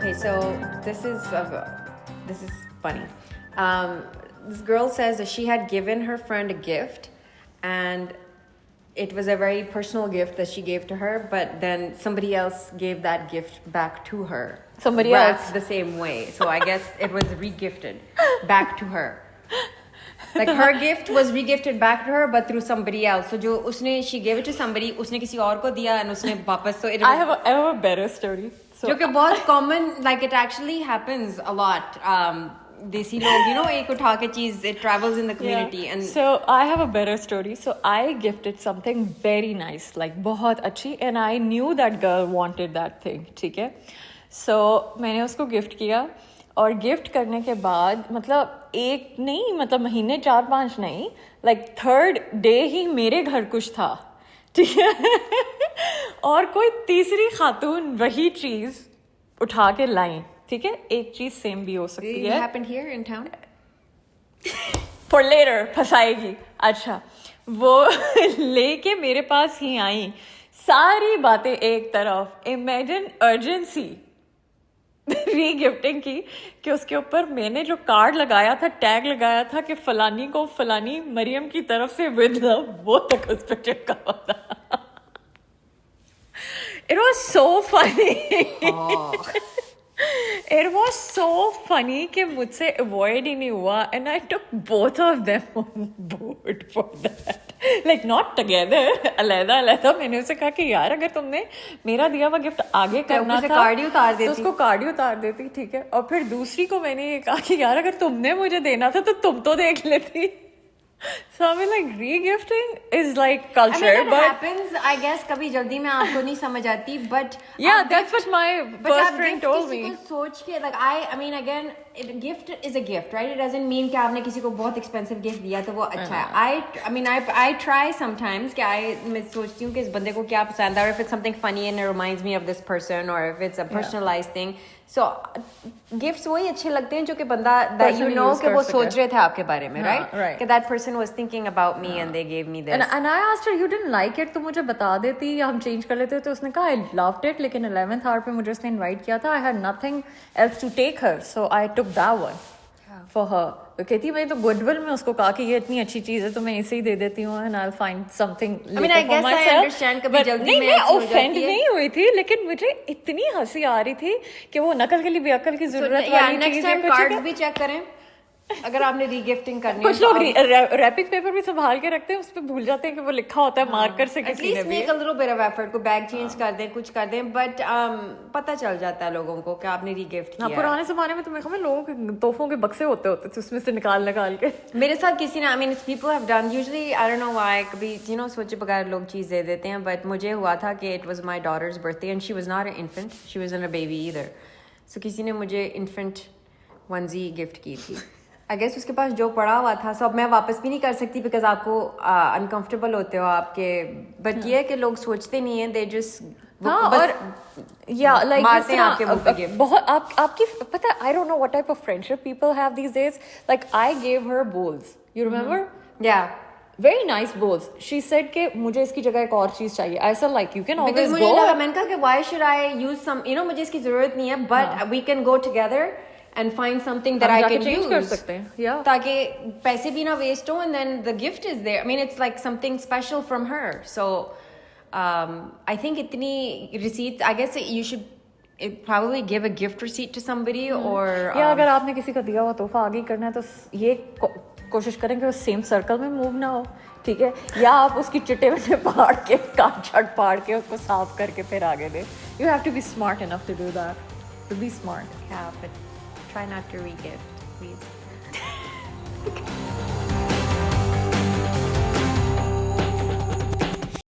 Okay, so this is funny. This girl says that she had given her friend a gift, and it was a very personal gift that she gave to her, but then somebody else gave that gift back to her. Somebody wrapped else. the same way. So I guess it was re-gifted back to her. Like her gift was re-gifted back to her, but through somebody else. So जो उसने she gave it to somebody, उसने किसी और को दिया, and उसने वापस. So it was, I have a better story. So जो कि बहुत common, like it actually happens a lot. देसी लोग, you know, एक उठा के चीज, it travels in the community. Yeah. And So I have a better story. So I gifted something very nice, like बहुत अच्छी, and I knew that girl wanted that thing. ठीक है? So मैंने उसको gift किया, और गिफ्ट करने के बाद मतलब एक नहीं, मतलब महीने 4-5 नहीं, like third day ही मेरे घर कुछ था, ठीक है? और कोई तीसरी खातून वही चीज उठा के लाई, ठीक है? एक चीज सेम भी हो सकती it है, happened here in town. for later फंसाएगी. अच्छा, वो लेके मेरे पास ही आई, सारी बातें एक तरफ, इमेजिन अर्जेंसी री-गिफ्टिंग की, कि उसके ऊपर मैंने जो कार्ड लगाया था, टैग लगाया था कि फलानी को फलानी मरियम की तरफ से विद लव, वो तक उस पर चिपका हुआ था. It was so funny. It was so funny कि मुझसे avoid ही नहीं हुआ, and I took both of them on board for that. Like not together, अलग अलग. मैंने उसे कहा कि यार अगर तुमने मेरा दिया हुआ गिफ्ट आगे करना था कार्ड ही उतार देती, तो उसको कार्ड ही उतार देती, ठीक है? और फिर दूसरी को मैंने ये कहा कि यार अगर तुमने मुझे देना था तो तुम तो देख लेती. So I mean, like re-gifting is like culture, I mean, it but happens, I guess, कभी जल्दी में आपको नहीं समझ आती, but yeah, that's what my first friend told me. किसी को सोच के, like I mean, again, a gift is a gift, right? It doesn't mean कि आपने किसी को बहुत expensive gift दिया तो वो अच्छा है. I mean, I try sometimes कि मैं सोचती हूँ कि इस बंदे को क्या पसंद है, or if it's something funny and it reminds me of this person, or if it's a personalized thing. So gifts वही अच्छे लगते हैं जो कि बंदा that you know कि वो सोच रहे थे आपके बारे में, right? Right. कि that person was thinking about me and they gave me this. And I asked her, you didn't like it, तो मुझे बता देती, हम change कर लेते. तो उसने कहा I loved it, लेकिन 11th hour पे मुझे उसने invite किया था. I had nothing else to take her, so I took that one for her. तो कहती मैं तो goodwill में उसको कहा कि ये इतनी अच्छी चीज है तो मैं इसे ही दे देती हूँ, and I'll find something later I mean, I guess for myself. I understand कभी जल्दी में मैं ऐसी हो offend जाती है. नहीं हुई थी, लेकिन मुझे इतनी हंसी आ रही थी कि वो नकल के लिए भी अकल की जरूरत वाली next चीज है. time कार्ड्स भी चेक करें अगर आपने री-गिफ्टिंग करनी है. कुछ लोग रैपिंग पेपर भी संभाल के रखते हैं, उस पे भूल जाते हैं कि वो लिखा होता है मार्कर से किसी ने एटलीस्ट भी. Make a little bit of effort, को बैग चेंज कर दें, कुछ कर दें, बट पता चल जाता है लोगों को कि आपने री-गिफ्ट किया है. पुराने जमाने में तो मैं लोगों के तोहफों के बक्से होते थे, उसमें से निकाल के. मेरे साथ किसी ने, I mean people have done, usually I don't know why, कभी यू नो सोचे बगैर लोग चीज दे देते हैं, बट मुझे हुआ था कि it was my daughter's birthday and she was not an infant, she wasn't a baby either. So किसी ने मुझे इन्फेंट वनजी गिफ्ट की थी. आई गेस उसके पास जो पड़ा हुआ था, सो अब मैं वापस भी नहीं कर सकती बिकॉज आपको अनकंफर्टेबल होते हो आपके, बट ये है कि लोग सोचते नहीं है, दे जस्ट और या लाइक मारते हैं आपके मुंह पे गिफ्ट. बहुत आपकी पता है, I don't know what type of friendship people have these days. Like I gave her bowls, you remember? Yeah very nice bowls. She said कि मुझे इसकी जगह एक और चीज चाहिए. I said like you can always मुझे गो. लगा, मैंने कहा कि why should I use some, you know मुझे इसकी जरूरत नहीं है, but we can go together and find something that I can change use कर सकते हैं, yeah. ताकि पैसे भी ना waste हो, and then the gift is there. I mean, it's like something special from her. So I think itni receipt, I guess you should probably give a gift receipt to somebody or या अगर आपने किसी का दिया हुआ तोहफा आगे करना है तो ये कोशिश करें कि वो सेम सर्कल में मूव ना हो, ठीक है? या आप उसकी चिट्टे में फाड़ के, काट फाड़ के उसको साफ करके फिर आगे दे. You have to be smart enough to do that. To be smart. yeah, but try not to re-gift, please.